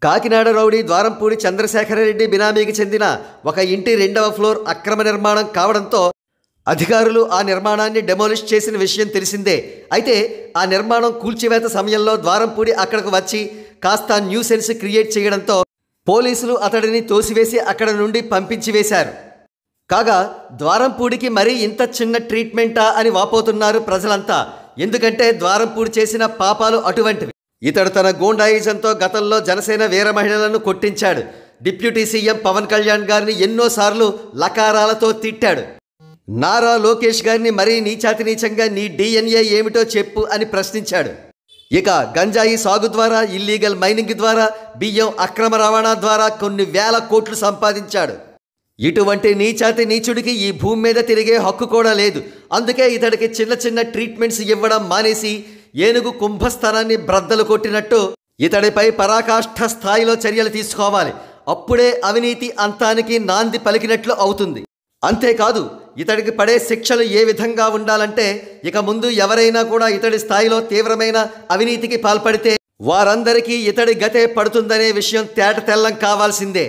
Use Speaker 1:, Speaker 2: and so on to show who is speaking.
Speaker 1: Kakinada rowdy Dwarampudi Chandrasekhar Reddy బినామీకి చెందిన ఒక ఇంటి 2వ ఫ్లోర్ అక్రమ నిర్మాణం కావడంతో అధికారులు ఆ నిర్మాణాన్ని డెమోలిష్ చేసిన విషయం తెలిసిందే. అయితే ఆ నిర్మాణం కూల్చివేత సమయంలో ద్వారంపూడి అక్కడకు వచ్చి కాస్త న్యూసెన్స్ క్రియేట్ చేయడంతో పోలీసులు అతడిని తోసివేసి అక్కడ నుండి పంపించి వేశారు. కాగా ద్వారంపూడికి మరీ ఇంత చిన్న ట్రీట్మెంటా అని వాపోతున్నారు ప్రజలంతా. ఎందుకంటే ద్వారంపూడి చేసిన పాపాలు అటువంటివి. ఇతడు తన గూండాయిజంతో గతంలో జనసేన వీర మహిళలను కొట్టించాడు. డిప్యూటీ సీఎం పవన్ కళ్యాణ్ గారిని ఎన్నోసార్లు లకారాలతో తిట్టాడు. నారా లోకేష్ గారిని మరీ నీచాతి నీచంగా నీ DNA ఏమిటో చెప్పు అని ప్రశ్నించాడు. ఇక గంజాయి సాగు ద్వారా, ఇల్లీగల్ మైనింగ్ ద్వారా, బియ్యం అక్రమ రవాణా ద్వారా కొన్ని వేల కోట్లు సంపాదించాడు. ఇటువంటి నీచాతి నీచుడికి ఈ భూమి మీద తిరిగే హక్కు కూడా లేదు. అందుకే ఇతడికి చిన్న చిన్న ట్రీట్మెంట్స్ ఇవ్వడం మానేసి ఏనుగు కుంభస్థానాన్ని బ్రద్దలు కొట్టినట్టు ఇతడిపై పరాకాష్ఠ స్థాయిలో చర్యలు తీసుకోవాలి. అప్పుడే అవినీతి అంతానికి నాంది పలికినట్లు అవుతుంది. అంతేకాదు, ఇతడికి పడే శిక్షలు ఏ విధంగా ఉండాలంటే ఇక ముందు ఎవరైనా కూడా ఇతడి స్థాయిలో తీవ్రమైన అవినీతికి పాల్పడితే వారందరికీ ఇతడి గతే పడుతుందనే విషయం తేటతెల్లం కావాల్సిందే.